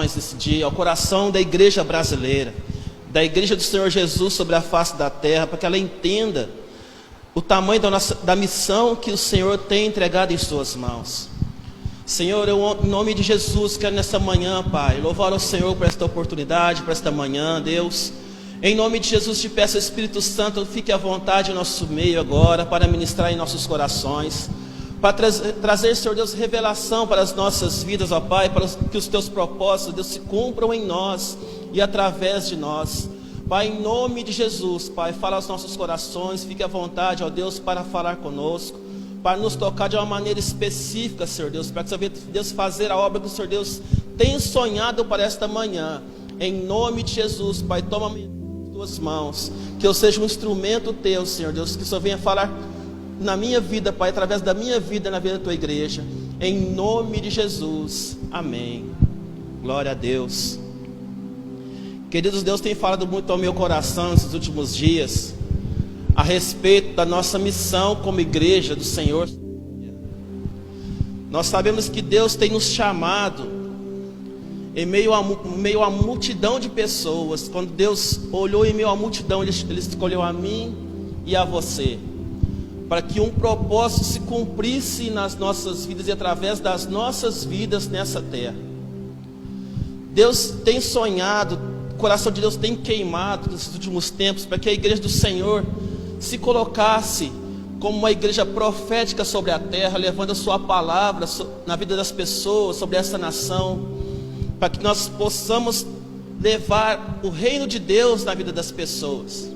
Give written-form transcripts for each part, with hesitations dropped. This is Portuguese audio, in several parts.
Esse dia, ao coração da igreja brasileira, da igreja do Senhor Jesus sobre a face da terra, para que ela entenda o tamanho da missão que o Senhor tem entregado em suas mãos. Senhor, eu, em nome de Jesus, quero nessa manhã, Pai, louvar ao Senhor por esta oportunidade, por esta manhã, Deus. Em nome de Jesus, te peço, Espírito Santo, fique à vontade em nosso meio agora, para ministrar em nossos corações, para trazer, Senhor Deus, revelação para as nossas vidas, ó Pai, para que os teus propósitos, Deus, se cumpram em nós e através de nós. Pai, em nome de Jesus, Pai, fala aos nossos corações, fique à vontade, ó Deus, para falar conosco, para nos tocar de uma maneira específica, Senhor Deus, para que o Senhor Deus fazer a obra que o Senhor Deus tem sonhado para esta manhã. Em nome de Jesus, Pai, toma as tuas mãos, que eu seja um instrumento teu, Senhor Deus, que o Senhor venha falar na minha vida, Pai, através da minha vida, na vida da tua igreja, em nome de Jesus, amém. Glória a Deus. Queridos, Deus tem falado muito ao meu coração nesses últimos dias, a respeito da nossa missão como igreja do Senhor. Nós sabemos que Deus tem nos chamado em meio a multidão de pessoas. Quando Deus olhou em meio à multidão, Ele escolheu a mim e a você, para que um propósito se cumprisse nas nossas vidas e através das nossas vidas nessa terra. Deus tem sonhado, o coração de Deus tem queimado nesses últimos tempos, para que a igreja do Senhor se colocasse como uma igreja profética sobre a terra, levando a sua palavra na vida das pessoas, sobre essa nação, para que nós possamos levar o reino de Deus na vida das pessoas.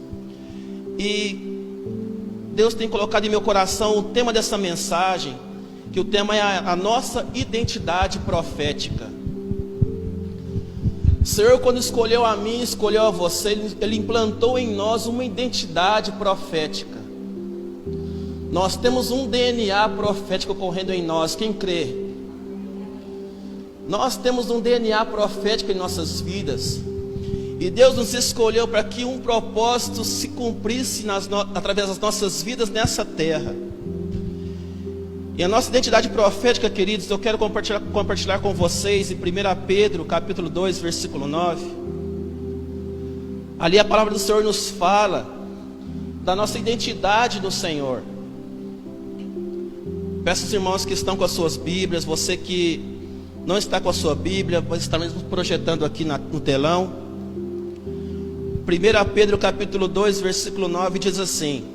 E Deus tem colocado em meu coração o tema dessa mensagem, que o tema é a nossa identidade profética. O Senhor, quando escolheu a mim, escolheu a você, Ele implantou em nós uma identidade profética. Nós temos um DNA profético ocorrendo em nós, quem crê? Nós temos um DNA profético em nossas vidas. E Deus nos escolheu para que um propósito se cumprisse através das nossas vidas nessa terra. E a nossa identidade profética, queridos, eu quero compartilhar com vocês em 1 Pedro, capítulo 2, versículo 9. Ali a palavra do Senhor nos fala da nossa identidade no Senhor. Peço aos irmãos que estão com as suas Bíblias, você que não está com a sua Bíblia, vai estar mesmo projetando aqui no telão. 1 Pedro capítulo 2, versículo 9 diz assim: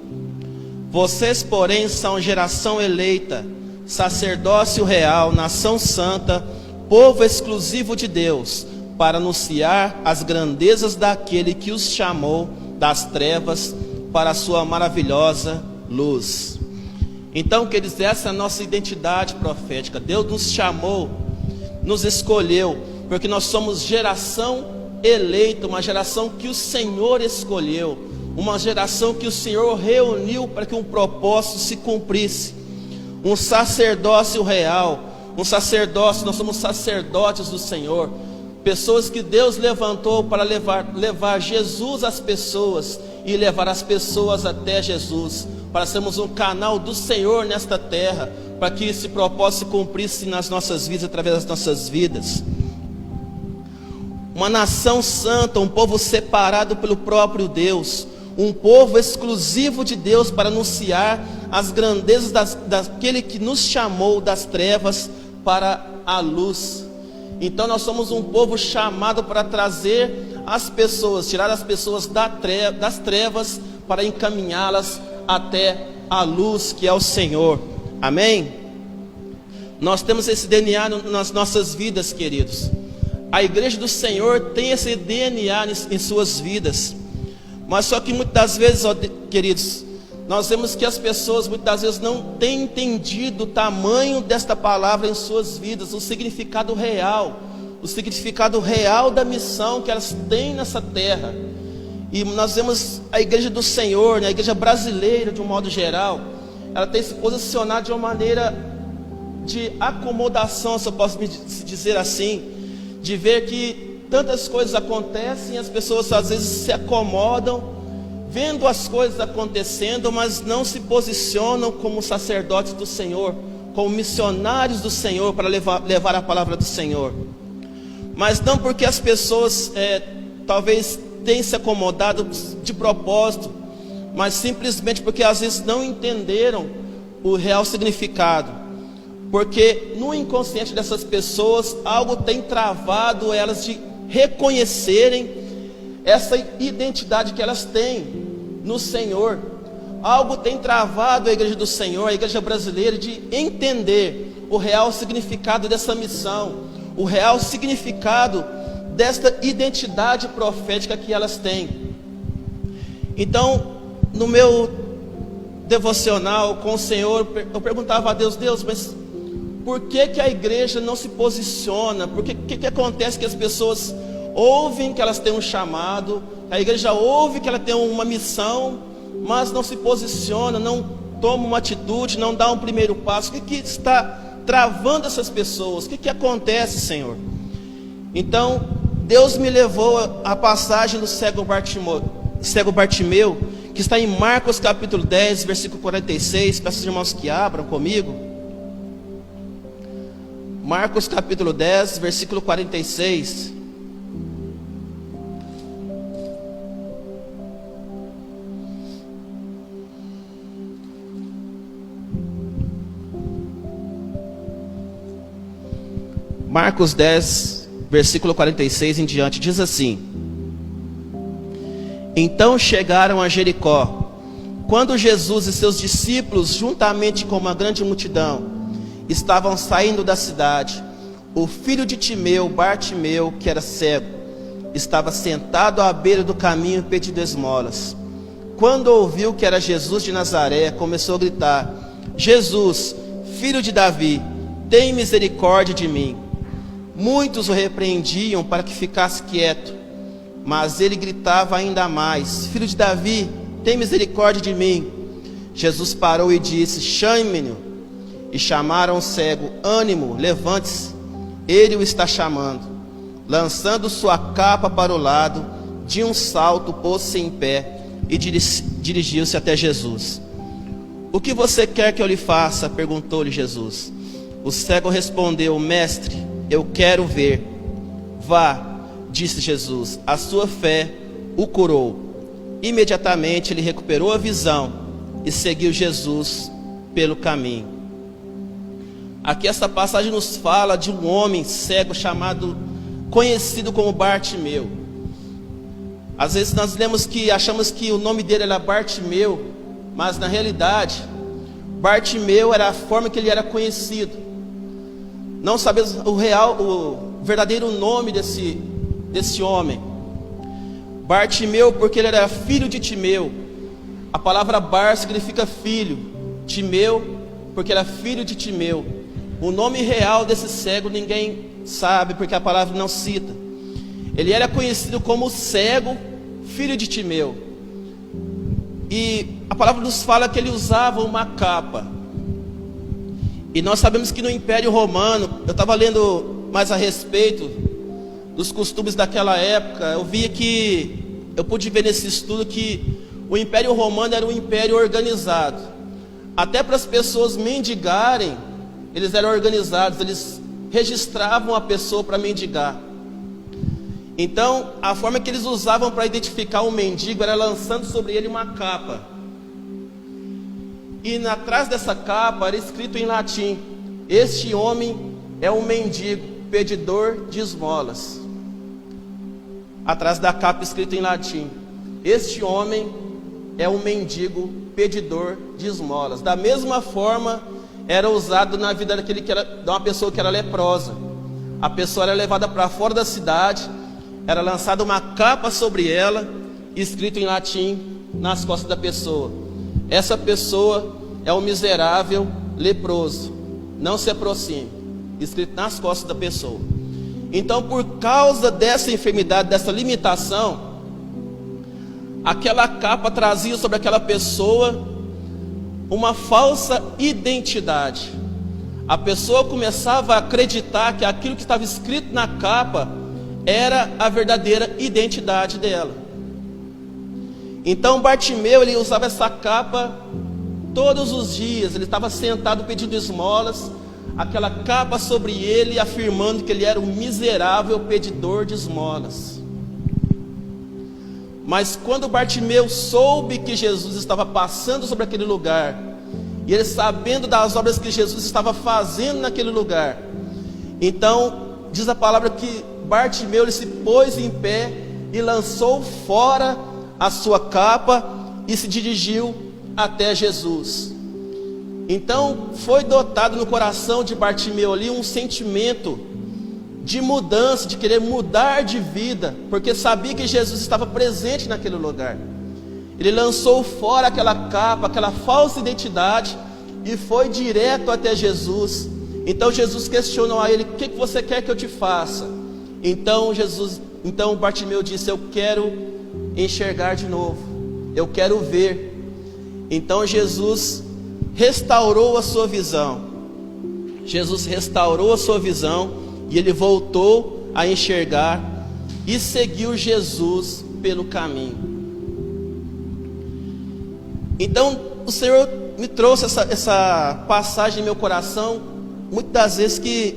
vocês, porém, são geração eleita, sacerdócio real, nação santa, povo exclusivo de Deus, para anunciar as grandezas daquele que os chamou das trevas para a sua maravilhosa luz. Então, queridos, essa é a nossa identidade profética. Deus nos chamou, nos escolheu, porque nós somos geração eleita, uma geração que o Senhor escolheu, uma geração que o Senhor reuniu para que um propósito se cumprisse, um sacerdócio real, um sacerdócio, nós somos sacerdotes do Senhor, pessoas que Deus levantou para levar Jesus às pessoas e levar as pessoas até Jesus, para sermos um canal do Senhor nesta terra, para que esse propósito se cumprisse nas nossas vidas, através das nossas vidas. Uma nação santa, um povo separado pelo próprio Deus, um povo exclusivo de Deus para anunciar as grandezas daquele que nos chamou das trevas para a luz. Então nós somos um povo chamado para trazer as pessoas, tirar as pessoas das trevas para encaminhá-las até a luz que é o Senhor. Amém? Nós temos esse DNA nas nossas vidas, queridos. A igreja do Senhor tem esse DNA em suas vidas. Mas só que muitas das vezes, ó, queridos, nós vemos que as pessoas muitas das vezes não têm entendido o tamanho desta palavra em suas vidas, o significado real da missão que elas têm nessa terra. E nós vemos a igreja do Senhor, né, a igreja brasileira de um modo geral, ela tem se posicionado de uma maneira de acomodação, se eu posso dizer assim, de ver que tantas coisas acontecem e as pessoas às vezes se acomodam, vendo as coisas acontecendo, mas não se posicionam como sacerdotes do Senhor, como missionários do Senhor para levar a palavra do Senhor. mas não porque as pessoas talvez tenham se acomodado de propósito, mas simplesmente porque às vezes não entenderam o real significado, porque no inconsciente dessas pessoas algo tem travado elas de reconhecerem essa identidade que elas têm no Senhor. Algo tem travado a igreja do Senhor, a igreja brasileira, de entender o real significado dessa missão, o real significado desta identidade profética que elas têm. Então, no meu devocional com o Senhor, eu perguntava a Deus: Deus, mas por que a igreja não se posiciona? Por que acontece que as pessoas ouvem que elas têm um chamado, a igreja ouve que ela tem uma missão, mas não se posiciona, não toma uma atitude, não dá um primeiro passo? O que está travando essas pessoas? O que acontece, Senhor? Então, Deus me levou à passagem do cego Bartimeu, que está em Marcos capítulo 10, versículo 46. Peço aos irmãos que abram comigo. Marcos capítulo 10, versículo 46. Marcos 10, versículo 46 em diante, diz assim: Então chegaram a Jericó. Quando Jesus e seus discípulos, juntamente com uma grande multidão, estavam saindo da cidade, o filho de Timeu, Bartimeu, que era cego, estava sentado à beira do caminho pedindo esmolas. Quando ouviu que era Jesus de Nazaré, começou a gritar: Jesus, filho de Davi, tem misericórdia de mim. Muitos o repreendiam para que ficasse quieto, mas ele gritava ainda mais: Filho de Davi, tem misericórdia de mim. Jesus parou e disse: Chame-no. E chamaram o cego: Ânimo, levante-se, ele o está chamando. Lançando sua capa para o lado, de um salto pôs-se em pé e dirigiu-se até Jesus. O que você quer que eu lhe faça? Perguntou-lhe Jesus. O cego respondeu: Mestre, eu quero ver. Vá, disse Jesus, a sua fé o curou. Imediatamente ele recuperou a visão e seguiu Jesus pelo caminho. Aqui essa passagem nos fala de um homem cego conhecido como Bartimeu. Às vezes nós achamos que o nome dele era Bartimeu, mas na realidade Bartimeu era a forma que ele era conhecido. Não sabemos o verdadeiro nome desse homem. Bartimeu, porque ele era filho de Timeu. A palavra Bar significa filho. Timeu, porque era filho de Timeu. O nome real desse cego ninguém sabe, porque a palavra não cita. Ele era conhecido como cego, filho de Timeu. E a palavra nos fala que ele usava uma capa. E nós sabemos que no Império Romano, eu estava lendo mais a respeito dos costumes daquela época, eu pude ver nesse estudo que o Império Romano era um império organizado. Até para as pessoas mendigarem, eles eram organizados, eles registravam a pessoa para mendigar. Então, a forma que eles usavam para identificar um mendigo era lançando sobre ele uma capa. E atrás dessa capa era escrito em latim: Este homem é um mendigo, pedidor de esmolas. Atrás da capa escrito em latim: Este homem é um mendigo, pedidor de esmolas. Da mesma forma era usado na vida de uma pessoa que era leprosa. A pessoa era levada para fora da cidade, era lançada uma capa sobre ela, escrito em latim nas costas da pessoa: Essa pessoa é um miserável leproso, não se aproxime. Escrito nas costas da pessoa. Então, por causa dessa enfermidade, dessa limitação, aquela capa trazia sobre aquela pessoa uma falsa identidade. A pessoa começava a acreditar que aquilo que estava escrito na capa era a verdadeira identidade dela. Então Bartimeu, ele usava essa capa todos os dias. Ele estava sentado pedindo esmolas. aquela capa sobre ele, afirmando que ele era um miserável pedidor de esmolas. Mas quando Bartimeu soube que Jesus estava passando sobre aquele lugar, e ele sabendo das obras que Jesus estava fazendo naquele lugar, então diz a palavra que Bartimeu ele se pôs em pé e lançou fora a sua capa e se dirigiu até Jesus. Então foi dotado no coração de Bartimeu ali um sentimento de mudança, de querer mudar de vida, porque sabia que Jesus estava presente naquele lugar. Ele lançou fora aquela capa, aquela falsa identidade, e foi direto até Jesus. Então Jesus questionou a ele: o que você quer que eu te faça? Então Bartimeu disse: eu quero enxergar de novo, eu quero ver. Então Jesus restaurou a sua visão. Jesus restaurou a sua visão e ele voltou a enxergar e seguiu Jesus pelo caminho. Então o Senhor me trouxe essa passagem em meu coração, muitas das vezes que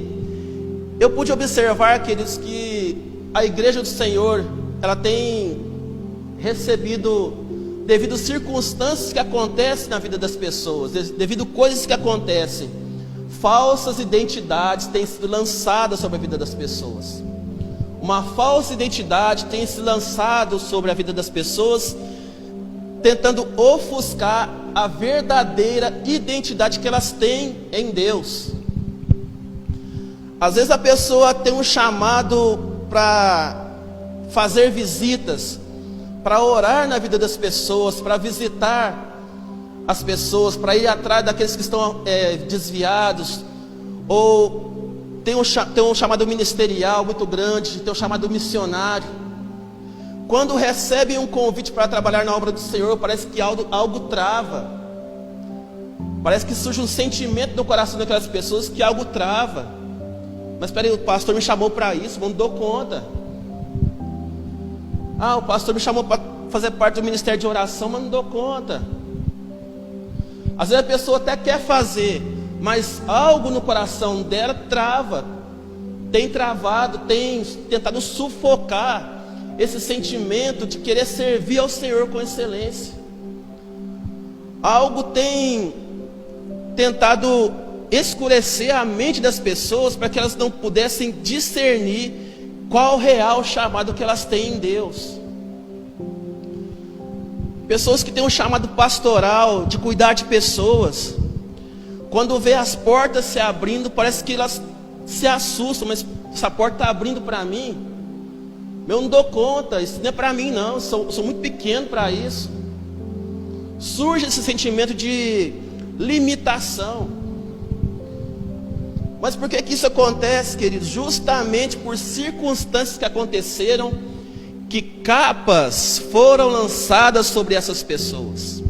eu pude observar, queridos, que a igreja do Senhor, ela tem recebido, devido às circunstâncias que acontecem na vida das pessoas, devido a coisas que acontecem, falsas identidades têm sido lançadas sobre a vida das pessoas. Uma falsa identidade tem se lançado sobre a vida das pessoas, tentando ofuscar a verdadeira identidade que elas têm em Deus. Às vezes a pessoa tem um chamado para fazer visitas, para orar na vida das pessoas, para visitar as pessoas, para ir atrás daqueles que estão desviados, ou tem um chamado ministerial muito grande, tem um chamado missionário. Quando recebem um convite para trabalhar na obra do Senhor, parece que algo trava, parece que surge um sentimento no coração daquelas pessoas que algo trava. Mas espera aí, o pastor me chamou para isso, não dou conta. O pastor me chamou para fazer parte do ministério de oração, mas não dou conta. Às vezes a pessoa até quer fazer, mas algo no coração dela trava, tem travado, tem tentado sufocar esse sentimento de querer servir ao Senhor com excelência. Algo tem tentado escurecer a mente das pessoas para que elas não pudessem discernir qual o real chamado que elas têm em Deus. Pessoas que têm um chamado pastoral, de cuidar de pessoas, quando vê as portas se abrindo, parece que elas se assustam. Mas essa porta está abrindo para mim? Eu não dou conta, isso não é para mim não, sou muito pequeno para isso. Surge esse sentimento de limitação. Mas por que isso acontece, queridos? Justamente por circunstâncias que aconteceram, que capas foram lançadas sobre essas pessoas.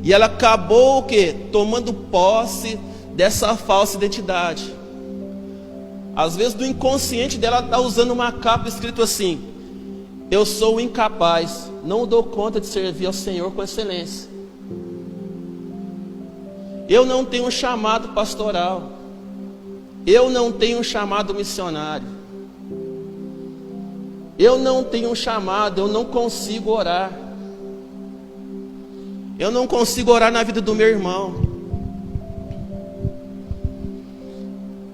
E ela acabou o quê? Tomando posse dessa falsa identidade. Às vezes do inconsciente dela está usando uma capa escrito assim: eu sou incapaz, não dou conta de servir ao Senhor com excelência. Eu não tenho um chamado pastoral. Eu não tenho um chamado missionário. Eu não tenho um chamado, eu não consigo orar. Eu não consigo orar na vida do meu irmão.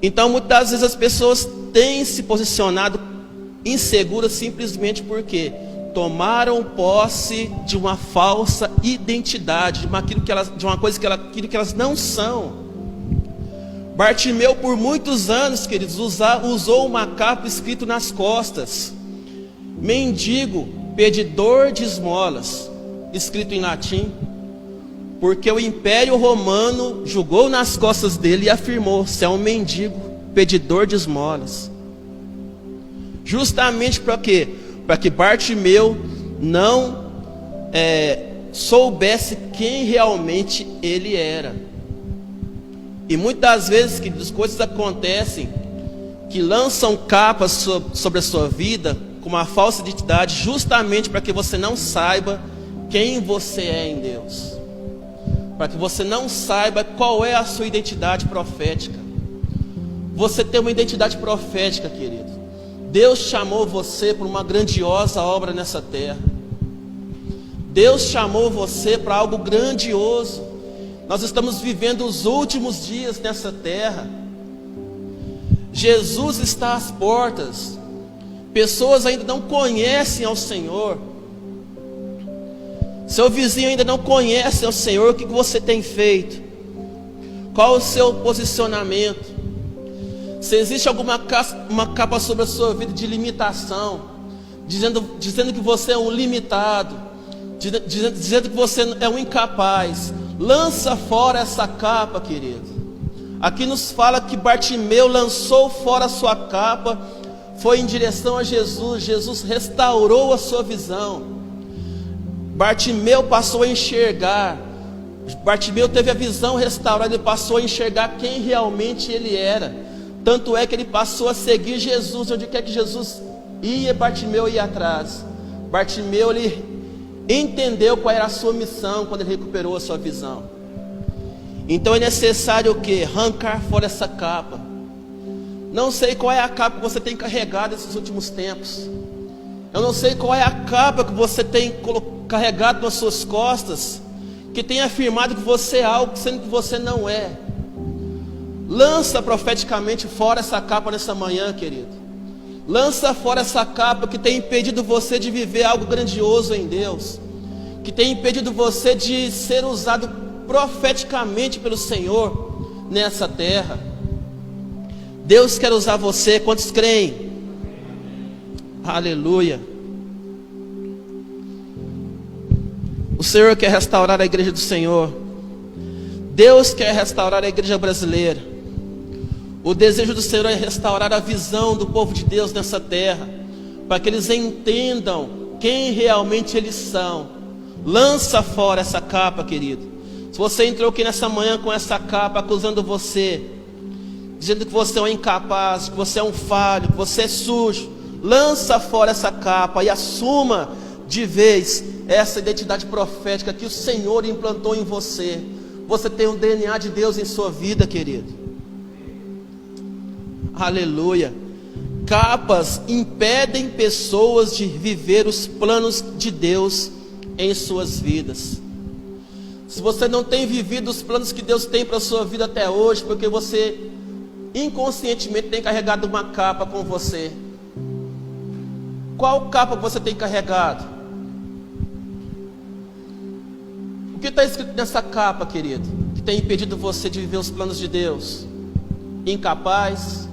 Então muitas das vezes as pessoas têm se posicionado inseguras simplesmente porque tomaram posse de uma falsa identidade, de uma coisa que elas não são. Bartimeu por muitos anos, queridos, usou uma capa escrito nas costas: mendigo, pedidor de esmolas, escrito em latim, porque o Império Romano julgou nas costas dele e afirmou: você é um mendigo, pedidor de esmolas. Justamente para quê? Para que Bartimeu não soubesse quem realmente ele era. E muitas vezes, queridos, coisas acontecem que lançam capas sobre a sua vida com uma falsa identidade, justamente para que você não saiba quem você é em Deus, para que você não saiba qual é a sua identidade profética. você tem uma identidade profética, querido. Deus chamou você para uma grandiosa obra nessa terra. Deus chamou você para algo grandioso. Nós estamos vivendo os últimos dias nessa terra. Jesus está às portas. Pessoas ainda não conhecem ao Senhor. Seu vizinho ainda não conhece ao Senhor. O que você tem feito? Qual o seu posicionamento? Se existe uma capa sobre a sua vida de limitação, dizendo que você é um limitado, dizendo que você é um incapaz, lança fora essa capa, querido. Aqui nos fala que Bartimeu lançou fora a sua capa, foi em direção a Jesus. Jesus restaurou a sua visão. Bartimeu passou a enxergar. Bartimeu teve a visão restaurada, ele passou a enxergar quem realmente ele era. Tanto é que ele passou a seguir Jesus, onde quer que Jesus ia, Bartimeu ia atrás. Bartimeu, ele entendeu qual era a sua missão quando ele recuperou a sua visão. Então é necessário o quê? Arrancar fora essa capa. Não sei qual é a capa que você tem carregado nesses últimos tempos. Eu não sei qual é a capa que você tem carregado nas suas costas, que tem afirmado que você é algo, sendo que você não é. Lança profeticamente fora essa capa nessa manhã, querido. Lança fora essa capa que tem impedido você de viver algo grandioso em Deus, que tem impedido você de ser usado profeticamente pelo Senhor nessa terra. Deus quer usar você. Quantos creem? Aleluia. O Senhor quer restaurar a igreja do Senhor. Deus quer restaurar a igreja brasileira. O desejo do Senhor é restaurar a visão do povo de Deus nessa terra, para que eles entendam quem realmente eles são. Lança fora essa capa, querido. Se você entrou aqui nessa manhã com essa capa acusando você, dizendo que você é um incapaz, que você é um falho, que você é sujo, lança fora essa capa e assuma de vez essa identidade profética que o Senhor implantou em você. Você tem o DNA de Deus em sua vida, querido. Aleluia. Capas impedem pessoas de viver os planos de Deus em suas vidas. Se você não tem vivido os planos que Deus tem para a sua vida até hoje, porque você inconscientemente tem carregado uma capa com você. Qual capa você tem carregado? O que está escrito nessa capa, querido, que tem impedido você de viver os planos de Deus? Incapaz,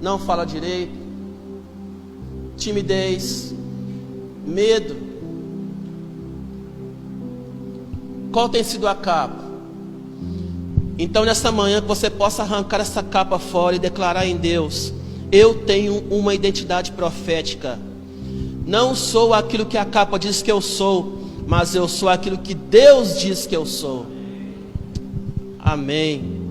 não fala direito, timidez, medo. Qual tem sido a capa? Então nessa manhã que você possa arrancar essa capa fora e declarar em Deus: eu tenho uma identidade profética. Não sou aquilo que a capa diz que eu sou, mas eu sou aquilo que Deus diz que eu sou. Amém.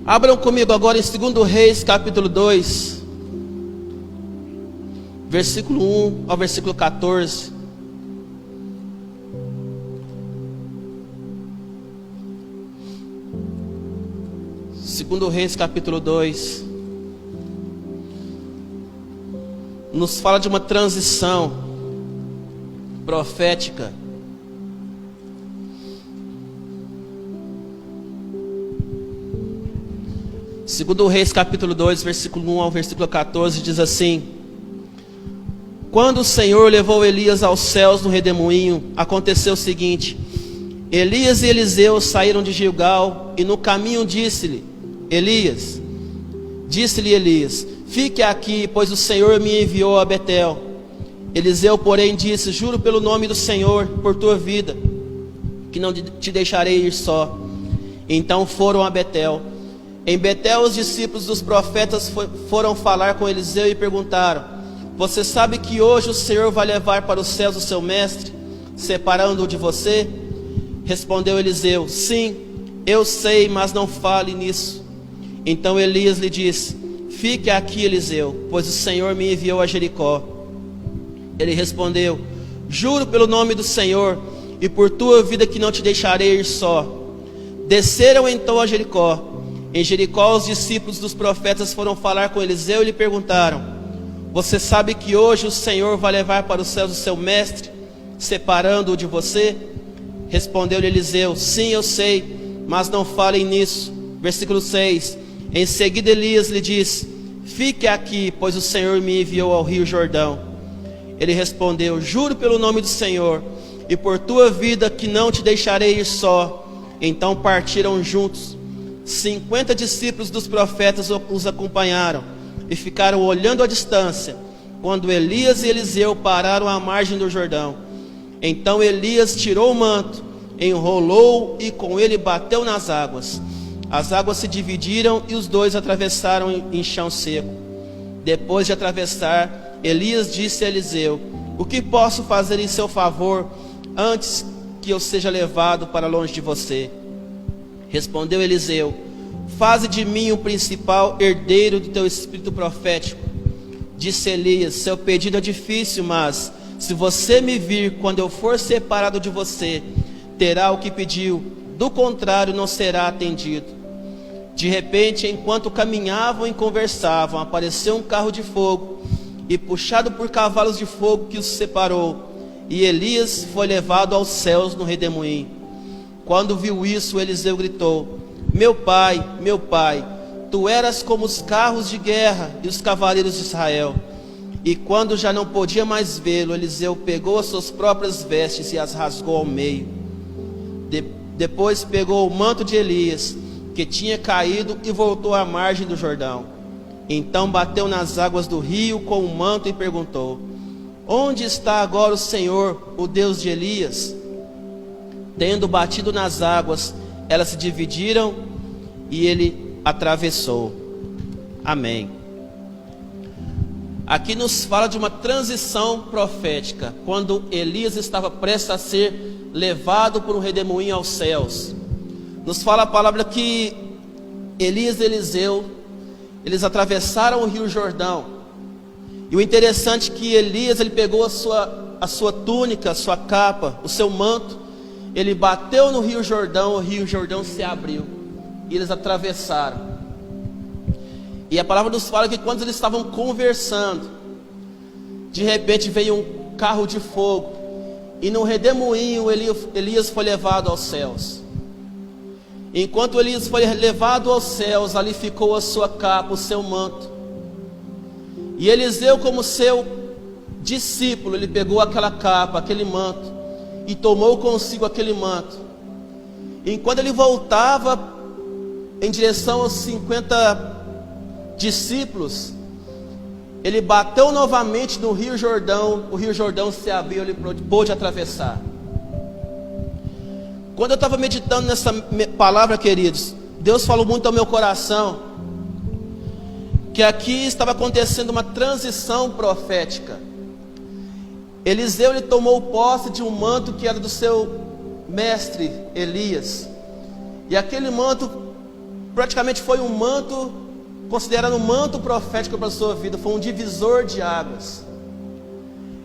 Abram comigo agora em 2 Reis, capítulo 2, versículo 1 ao versículo 14. Segundo Reis, capítulo 2, nos fala de uma transição profética. Segundo Reis, capítulo 2, versículo 1 ao versículo 14, diz assim: quando o Senhor levou Elias aos céus no redemoinho, aconteceu o seguinte: Elias e Eliseu saíram de Gilgal, e no caminho disse-lhe Elias, fique aqui, pois o Senhor me enviou a Betel. Eliseu, porém, disse: juro pelo nome do Senhor, por tua vida, que não te deixarei ir só. Então foram a Betel. Em Betel, os discípulos dos profetas foram falar com Eliseu e perguntaram: você sabe que hoje o Senhor vai levar para os céus o seu mestre, separando-o de você? Respondeu Eliseu: sim, eu sei, mas não fale nisso. Então Elias lhe disse: fique aqui, Eliseu, pois o Senhor me enviou a Jericó. Ele respondeu: juro pelo nome do Senhor e por tua vida que não te deixarei ir só. Desceram então a Jericó. Em Jericó, os discípulos dos profetas foram falar com Eliseu e lhe perguntaram: você sabe que hoje o Senhor vai levar para os céus o seu mestre, separando-o de você? Respondeu-lhe Eliseu: sim, eu sei, mas não falem nisso. Versículo 6. Em seguida Elias lhe disse: fique aqui, pois o Senhor me enviou ao rio Jordão. Ele respondeu: juro pelo nome do Senhor e por tua vida que não te deixarei ir só. Então partiram juntos. 50 discípulos dos profetas os acompanharam e ficaram olhando à distância, quando Elias e Eliseu pararam à margem do Jordão. Então Elias tirou o manto, enrolou e com ele bateu nas águas. As águas se dividiram e os dois atravessaram em chão seco. Depois de atravessar, Elias disse a Eliseu: o que posso fazer em seu favor antes que eu seja levado para longe de você? Respondeu Eliseu: faze de mim o principal herdeiro do teu espírito profético. Disse Elias: seu pedido é difícil, mas se você me vir quando eu for separado de você, terá o que pediu, do contrário não será atendido. De repente, enquanto caminhavam e conversavam, apareceu um carro de fogo e puxado por cavalos de fogo que os separou, e Elias foi levado aos céus no redemoinho. Quando viu isso, Eliseu gritou: meu pai, tu eras como os carros de guerra e os cavaleiros de Israel. E quando já não podia mais vê-lo, Eliseu pegou as suas próprias vestes e as rasgou ao meio. Depois pegou o manto de Elias, que tinha caído, e voltou à margem do Jordão. Então bateu nas águas do rio com o manto e perguntou: onde está agora o Senhor, o Deus de Elias? Tendo batido nas águas, elas se dividiram e ele atravessou. Amém. Aqui nos fala de uma transição profética, quando Elias estava prestes a ser levado por um redemoinho aos céus. Nos fala a palavra que Elias e Eliseu, eles atravessaram o rio Jordão. E o interessante é que Elias, ele pegou a sua túnica, a sua capa, o seu manto, ele bateu no rio Jordão, o rio Jordão se abriu e eles atravessaram. E a palavra nos fala que quando eles estavam conversando, de repente veio um carro de fogo, e no redemoinho Elias foi levado aos céus. Enquanto Elias foi levado aos céus, ali ficou a sua capa, o seu manto. E Eliseu, como seu discípulo, ele pegou aquela capa, aquele manto, e tomou consigo aquele manto. Enquanto ele voltava em direção aos 50 discípulos, ele bateu novamente no rio Jordão, o rio Jordão se abriu, ele pôde atravessar. Quando eu estava meditando nessa palavra, queridos, Deus falou muito ao meu coração, que aqui estava acontecendo uma transição profética. Eliseu, ele tomou posse de um manto que era do seu mestre Elias, e aquele manto praticamente foi um manto, considerado um manto profético para a sua vida, foi um divisor de águas.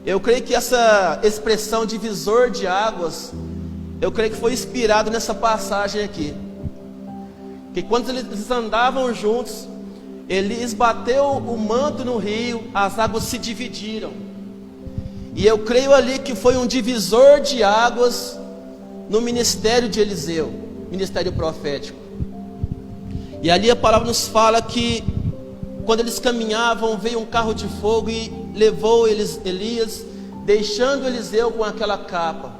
Eu creio que essa expressão divisor de águas, eu creio que foi inspirado nessa passagem aqui, que quando eles andavam juntos, Elias bateu o manto no rio, as águas se dividiram, e eu creio ali que foi um divisor de águas no ministério de Eliseu, ministério profético. E ali a palavra nos fala que quando eles caminhavam, veio um carro de fogo e levou Elias, deixando Eliseu com aquela capa.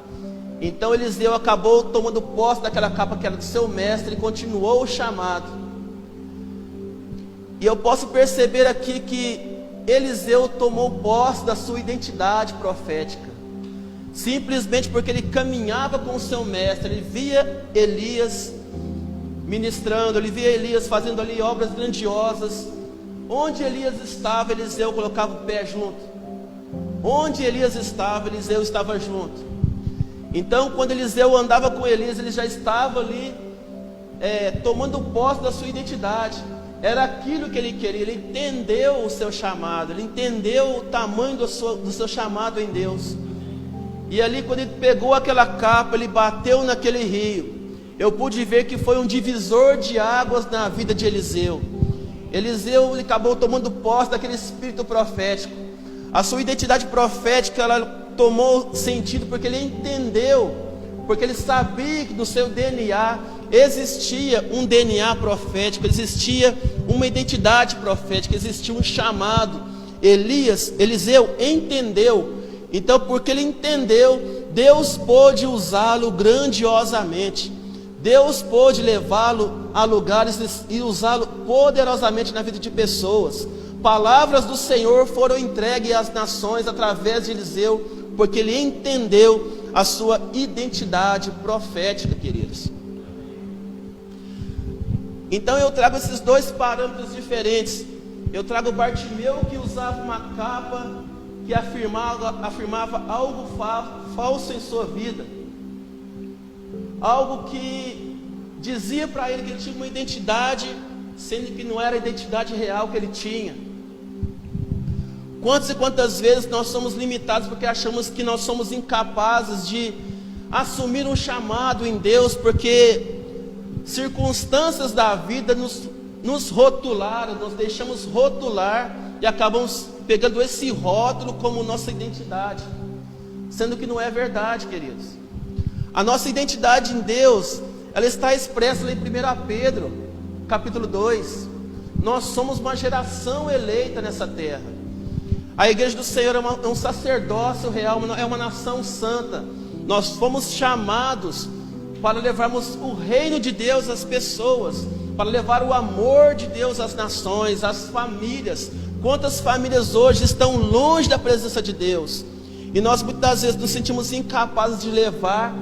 Então Eliseu acabou tomando posse daquela capa que era do seu mestre e continuou o chamado. E eu posso perceber aqui que Eliseu tomou posse da sua identidade profética, simplesmente porque ele caminhava com o seu mestre, ele via Elias ministrando, ele via Elias fazendo ali obras grandiosas. Onde Elias estava, Eliseu colocava o pé junto. Onde Elias estava, Eliseu estava junto. Então, quando Eliseu andava com Elias, ele já estava ali tomando posse da sua identidade. Era aquilo que ele queria. Ele entendeu o seu chamado, ele entendeu o tamanho do seu chamado em Deus. E ali, quando ele pegou aquela capa, ele bateu naquele rio. eu pude ver que foi um divisor de águas na vida de Eliseu. Eliseu, ele acabou tomando posse daquele espírito profético. A sua identidade profética, ela tomou sentido porque ele entendeu, porque ele sabia que no seu DNA existia um DNA profético, existia uma identidade profética, existia um chamado. Eliseu entendeu. Então, porque ele entendeu, Deus pôde usá-lo grandiosamente. Deus pôde levá-lo a lugares e usá-lo poderosamente na vida de pessoas. Palavras do Senhor foram entregues às nações através de Eliseu, porque ele entendeu a sua identidade profética, queridos. Então eu trago esses dois parâmetros diferentes. Eu trago Bartimeu, que usava uma capa que afirmava algo falso em sua vida, algo que dizia para ele que ele tinha uma identidade, sendo que não era a identidade real que ele tinha. Quantas e quantas vezes nós somos limitados porque achamos que nós somos incapazes de assumir um chamado em Deus, porque circunstâncias da vida nos rotularam, nos deixamos rotular e acabamos pegando esse rótulo como nossa identidade, sendo que não é verdade, queridos. A nossa identidade em Deus, ela está expressa lá em 1 Pedro, capítulo 2. Nós somos uma geração eleita nessa terra. A igreja do Senhor é um sacerdócio real, é uma nação santa. Nós fomos chamados para levarmos o reino de Deus às pessoas, para levar o amor de Deus às nações, às famílias. Quantas famílias hoje estão longe da presença de Deus? E nós muitas vezes nos sentimos incapazes de levar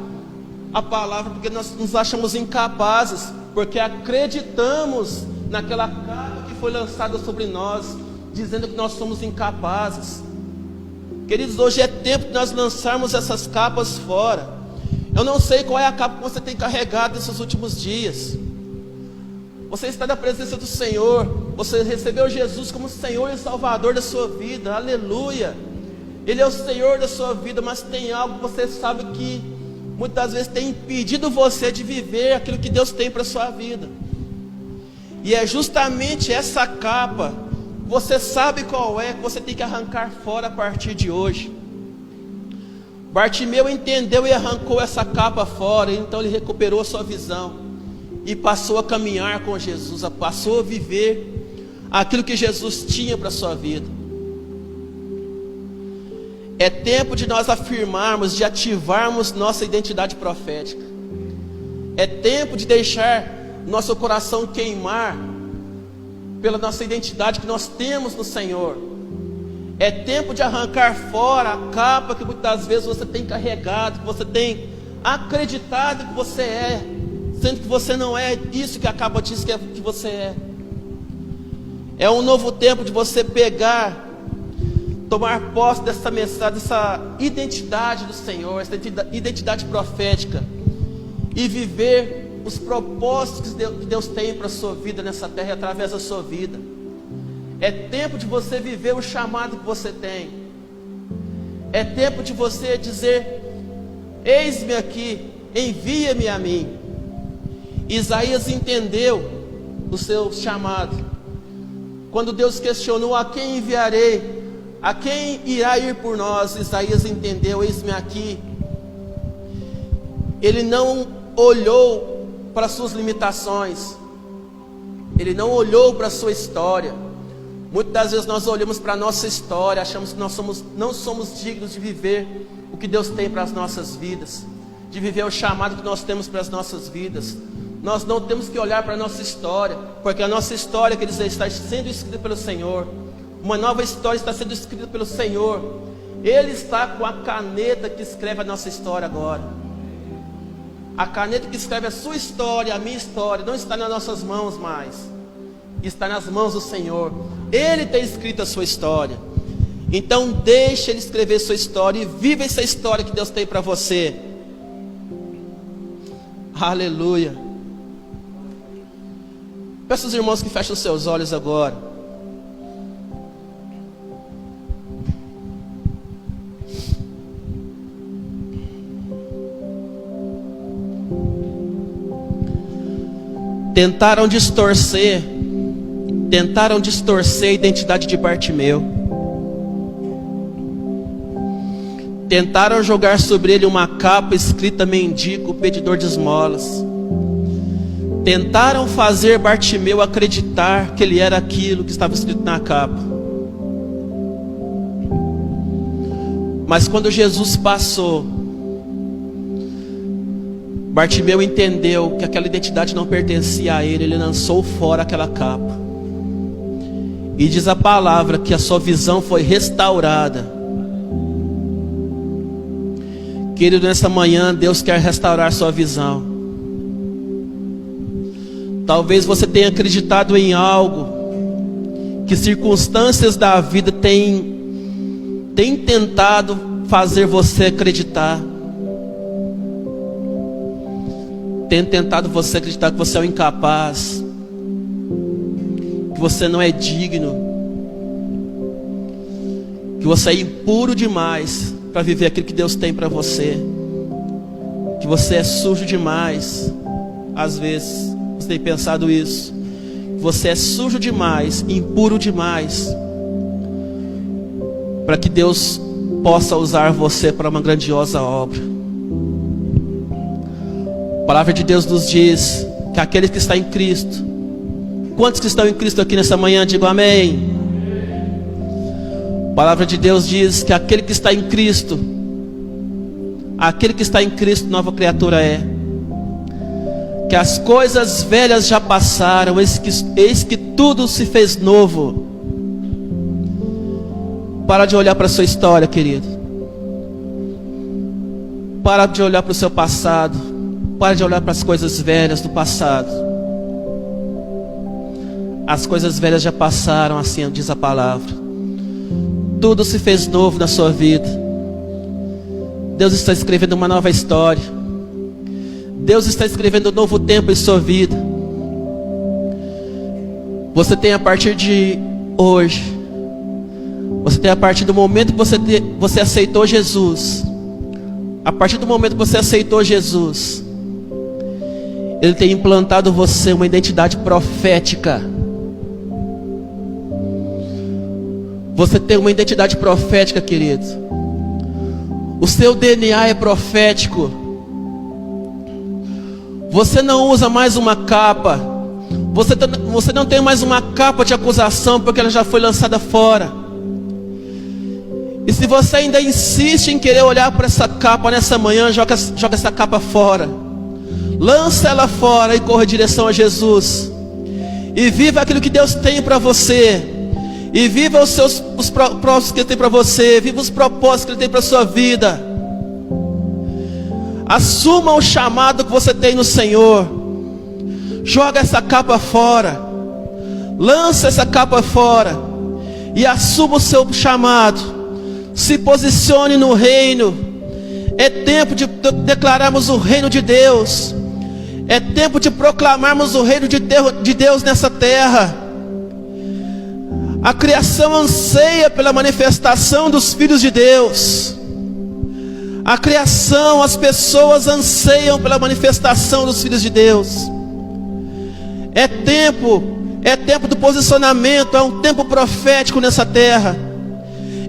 a palavra, porque nós nos achamos incapazes, porque acreditamos naquela capa que foi lançada sobre nós, dizendo que nós somos incapazes. Queridos, hoje é tempo de nós lançarmos essas capas fora. Eu não sei qual é a capa que você tem carregado nesses últimos dias. Você está na presença do Senhor, você recebeu Jesus como Senhor e Salvador da sua vida, aleluia. Ele é o Senhor da sua vida, mas tem algo que você sabe que muitas vezes tem impedido você de viver aquilo que Deus tem para a sua vida. E é justamente essa capa, você sabe qual é, que você tem que arrancar fora a partir de hoje. Bartimeu entendeu e arrancou essa capa fora, então ele recuperou a sua visão e passou a caminhar com Jesus, passou a viver aquilo que Jesus tinha para a sua vida. É tempo de nós afirmarmos, de ativarmos nossa identidade profética. É tempo de deixar nosso coração queimar pela nossa identidade que nós temos no Senhor. É tempo de arrancar fora a capa que muitas vezes você tem carregado, que você tem acreditado que você é, sendo que você não é isso que a capa diz que você é. É um novo tempo de você pegar, tomar posse dessa mensagem, dessa identidade do Senhor, essa identidade profética, e viver os propósitos que Deus tem para a sua vida nessa terra e através da sua vida. É tempo de você viver o chamado que você tem. É tempo de você dizer: eis-me aqui, envia-me a mim. Isaías entendeu o seu chamado. Quando Deus questionou: a quem enviarei? A quem irá ir por nós? Isaías entendeu: eis-me aqui. Ele não olhou para as suas limitações, ele não olhou para a sua história. Muitas vezes nós olhamos para a nossa história, achamos que não somos dignos de viver o que Deus tem para as nossas vidas, de viver o chamado que nós temos para as nossas vidas. Nós não temos que olhar para a nossa história, porque a nossa história, que está sendo escrita pelo Senhor. Uma nova história está sendo escrita pelo Senhor. Ele está com a caneta que escreve a nossa história agora. A caneta que escreve a sua história, a minha história, não está nas nossas mãos mais, está nas mãos do Senhor. Ele tem escrito a sua história. Então deixe Ele escrever sua história e viva essa história que Deus tem para você. Aleluia. Peço aos irmãos que fechem os seus olhos agora. Tentaram distorcer a identidade de Bartimeu. Tentaram jogar sobre ele uma capa escrita mendigo, pedidor de esmolas. Tentaram fazer Bartimeu acreditar que ele era aquilo que estava escrito na capa. Mas quando Jesus passou, Bartimeu entendeu que aquela identidade não pertencia a ele. Ele lançou fora aquela capa. E diz a palavra que a sua visão foi restaurada. Querido, nessa manhã Deus quer restaurar sua visão. Talvez você tenha acreditado em algo que circunstâncias da vida têm tentado fazer você acreditar. Tem tentado você acreditar que você é um incapaz, que você não é digno, que você é impuro demais para viver aquilo que Deus tem para você, que você é sujo demais. Às vezes você tem pensado isso, que você é sujo demais, impuro demais, para que Deus possa usar você para uma grandiosa obra. A palavra de Deus nos diz que aquele que está em Cristo, quantos que estão em Cristo aqui nessa manhã, digam amém. A palavra de Deus diz que aquele que está em Cristo, nova criatura é. Que as coisas velhas já passaram, eis que tudo se fez novo. Para de olhar para a sua história, querido. Para de olhar para o seu passado. Para de olhar para as coisas velhas do passado. As coisas velhas já passaram, assim diz a palavra. Tudo se fez novo na sua vida. Deus está escrevendo uma nova história. Deus está escrevendo um novo tempo em sua vida. Você tem a partir de hoje, você tem a partir do momento que você aceitou Jesus. A partir do momento que você aceitou Jesus, Ele tem implantado em você uma identidade profética. Você tem uma identidade profética, querido. O seu DNA é profético. Você não usa mais uma capa. Você não tem mais uma capa de acusação, porque ela já foi lançada fora. E se você ainda insiste em querer olhar para essa capa nessa manhã, joga essa capa fora. Lança ela fora e corra em direção a Jesus. E viva aquilo que Deus tem para você. E viva os propósitos que Ele tem para você. Viva os propósitos que Ele tem para a sua vida. Assuma o chamado que você tem no Senhor. Joga essa capa fora. Lança essa capa fora. E assuma o seu chamado. Se posicione no reino. É tempo de declararmos o reino de Deus. É tempo de proclamarmos o reino de Deus nessa terra. A criação anseia pela manifestação dos filhos de Deus. A criação, as pessoas anseiam pela manifestação dos filhos de Deus. É tempo do posicionamento, é um tempo profético nessa terra.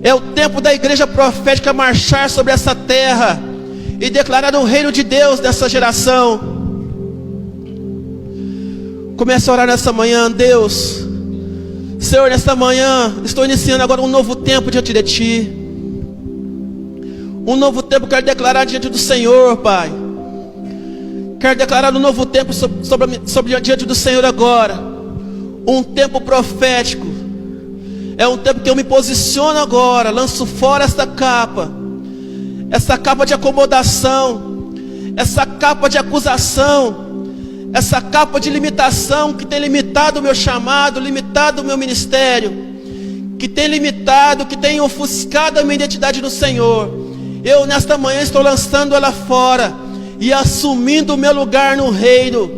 É o tempo da igreja profética marchar sobre essa terra e declarar o reino de Deus nessa geração. Comece a orar nessa manhã. Deus, Senhor, nesta manhã estou iniciando agora um novo tempo diante de Ti. Um novo tempo quero declarar diante do Senhor, Pai. Quero declarar um novo tempo sobre diante do Senhor agora. Um tempo profético. É um tempo que eu me posiciono agora. Lanço fora essa capa. Essa capa de acomodação. Essa capa de acusação. Essa capa de limitação que tem limitado o meu chamado, limitado o meu ministério, que tem limitado, que tem ofuscado a minha identidade no Senhor. Eu nesta manhã estou lançando ela fora e assumindo o meu lugar no reino,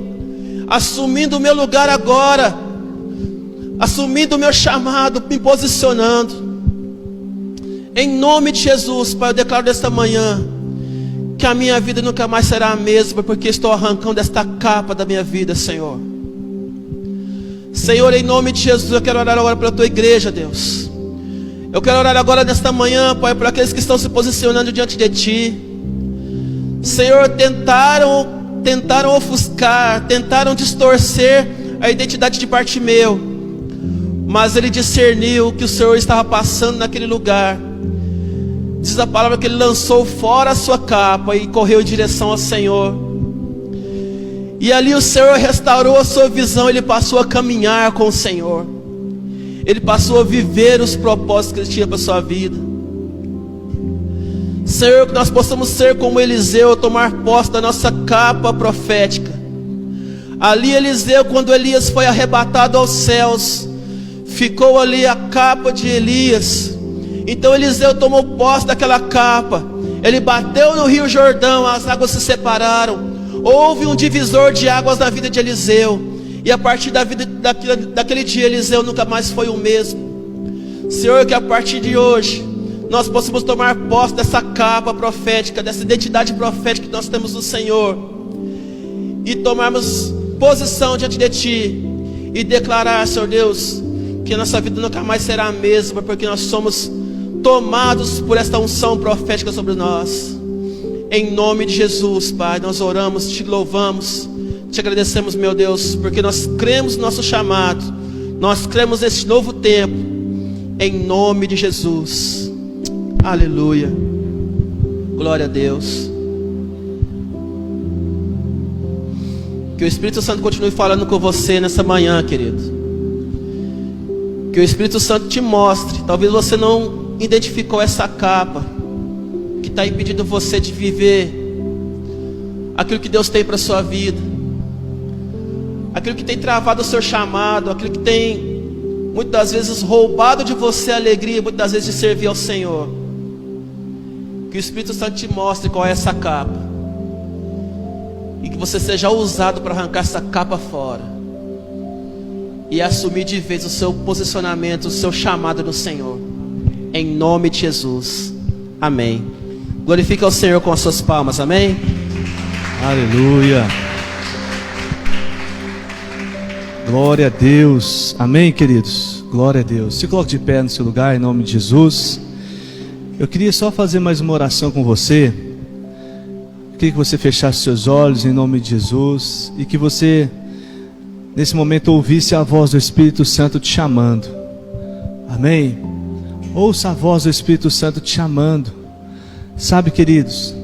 assumindo o meu lugar agora, assumindo o meu chamado, me posicionando. Em nome de Jesus, Pai, eu declaro nesta manhã que a minha vida nunca mais será a mesma, porque estou arrancando esta capa da minha vida, Senhor. Senhor, em nome de Jesus, eu quero orar agora pela tua igreja, Deus. Eu quero orar agora nesta manhã, Pai, por aqueles que estão se posicionando diante de Ti. Senhor, tentaram ofuscar, tentaram distorcer a identidade de Bartimeu, mas ele discerniu que o Senhor estava passando naquele lugar. Diz a palavra que ele lançou fora a sua capa e correu em direção ao Senhor. E ali o Senhor restaurou a sua visão, ele passou a caminhar com o Senhor. Ele passou a viver os propósitos que Ele tinha para a sua vida. Senhor, que nós possamos ser como Eliseu, tomar posse da nossa capa profética. Ali Eliseu, quando Elias foi arrebatado aos céus, ficou ali a capa de Elias. Então Eliseu tomou posse daquela capa. Ele bateu no rio Jordão, as águas se separaram. Houve um divisor de águas na vida de Eliseu. E a partir daquele dia, Eliseu nunca mais foi o mesmo. Senhor, que a partir de hoje nós possamos tomar posse dessa capa profética, dessa identidade profética que nós temos no Senhor, e tomarmos posição diante de Ti e declarar, Senhor Deus, que a nossa vida nunca mais será a mesma, porque nós somos tomados por esta unção profética sobre nós. Em nome de Jesus, Pai, nós oramos, Te louvamos, Te agradecemos, meu Deus, porque nós cremos no nosso chamado, nós cremos nesse novo tempo, em nome de Jesus. Aleluia. Glória a Deus. Que o Espírito Santo continue falando com você nessa manhã, querido. Que o Espírito Santo te mostre. Talvez você não identificou essa capa que está impedindo você de viver aquilo que Deus tem para a sua vida, aquilo que tem travado o seu chamado, aquilo que tem muitas vezes roubado de você a alegria, muitas vezes de servir ao Senhor. Que o Espírito Santo te mostre qual é essa capa, e que você seja ousado para arrancar essa capa fora e assumir de vez o seu posicionamento, o seu chamado no Senhor, em nome de Jesus. Amém. Glorifique ao Senhor com as suas palmas. Amém. Aleluia. Glória a Deus. Amém, queridos. Glória a Deus. Se coloque de pé no seu lugar, em nome de Jesus. Eu queria só fazer mais uma oração com você. Eu queria que você fechasse seus olhos em nome de Jesus, e que você nesse momento ouvisse a voz do Espírito Santo te chamando. Amém. Ouça a voz do Espírito Santo te chamando. Sabe, queridos,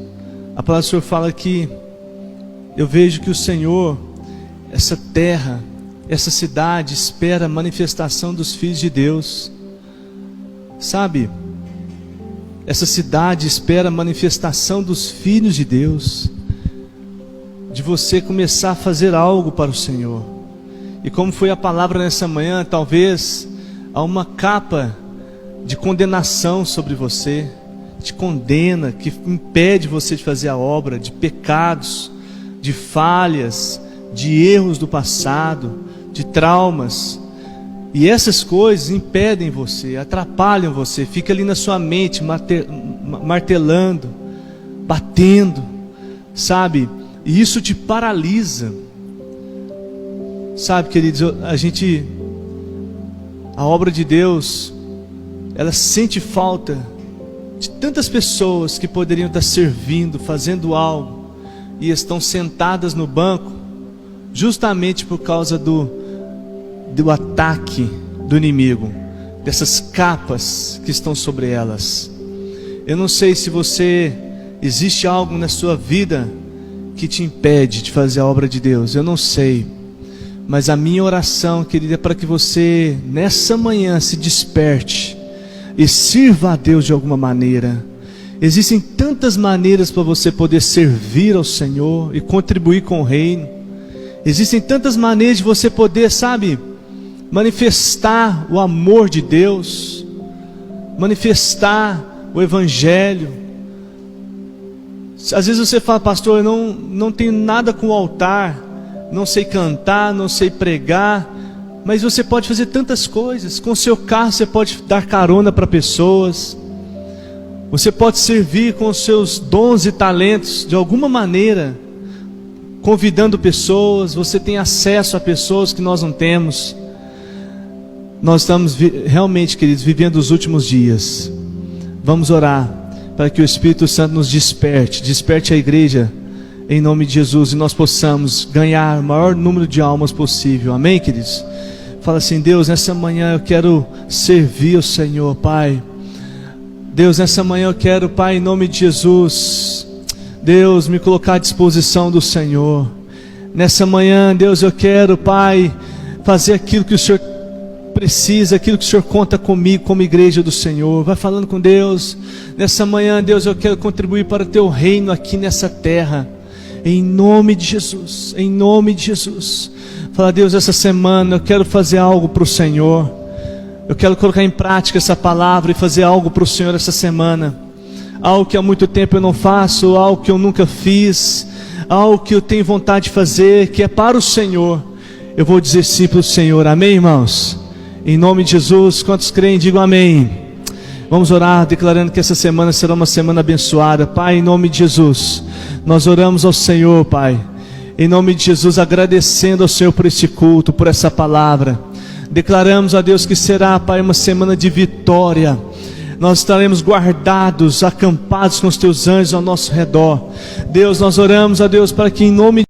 a palavra do Senhor fala que eu vejo que o Senhor, essa terra, essa cidade espera a manifestação dos filhos de Deus. Sabe, essa cidade espera a manifestação dos filhos de Deus, de você começar a fazer algo para o Senhor. E como foi a palavra nessa manhã, talvez há uma capa de condenação sobre você, te condena, que impede você de fazer a obra, de pecados, de falhas, de erros do passado, de traumas. E essas coisas impedem você, atrapalham você, fica ali na sua mente martelando, batendo, sabe? E isso te paralisa. Sabe, queridos, a obra de Deus, ela sente falta de tantas pessoas que poderiam estar servindo, fazendo algo, e estão sentadas no banco, justamente por causa do ataque do inimigo, dessas capas que estão sobre elas. Eu não sei se existe algo na sua vida que te impede de fazer a obra de Deus, eu não sei, mas a minha oração, querida, é para que você nessa manhã se desperte e sirva a Deus de alguma maneira. Existem tantas maneiras para você poder servir ao Senhor e contribuir com o reino. Existem tantas maneiras de você poder, sabe, manifestar o amor de Deus, manifestar o Evangelho. Às vezes você fala: pastor, eu não tenho nada com o altar, não sei cantar, não sei pregar. Mas você pode fazer tantas coisas. Com o seu carro você pode dar carona para pessoas. Você pode servir com os seus dons e talentos de alguma maneira, convidando pessoas. Você tem acesso a pessoas que nós não temos. Nós estamos realmente, queridos, vivendo os últimos dias. Vamos orar para que o Espírito Santo nos desperte a igreja, em nome de Jesus, e nós possamos ganhar o maior número de almas possível. Amém, queridos? Fala assim: Deus, nessa manhã eu quero servir o Senhor, Pai. Deus, nessa manhã eu quero, Pai, em nome de Jesus, Deus, me colocar à disposição do Senhor. Nessa manhã, Deus, eu quero, Pai, fazer aquilo que o Senhor precisa, aquilo que o Senhor conta comigo como igreja do Senhor. Vai falando com Deus. Nessa manhã, Deus, eu quero contribuir para o teu reino aqui nessa terra, em nome de Jesus, em nome de Jesus. Fala: Deus, essa semana eu quero fazer algo para o Senhor. Eu quero colocar em prática essa palavra e fazer algo para o Senhor essa semana. Algo que há muito tempo eu não faço, algo que eu nunca fiz, algo que eu tenho vontade de fazer, que é para o Senhor. Eu vou dizer sim para o Senhor. Amém, irmãos? Em nome de Jesus, quantos creem, digam amém. Vamos orar declarando que essa semana será uma semana abençoada. Pai, em nome de Jesus, nós oramos ao Senhor, Pai, em nome de Jesus, agradecendo ao Senhor por esse culto, por essa palavra. Declaramos a Deus que será, Pai, uma semana de vitória. Nós estaremos guardados, acampados com os teus anjos ao nosso redor. Deus, nós oramos a Deus para que em nome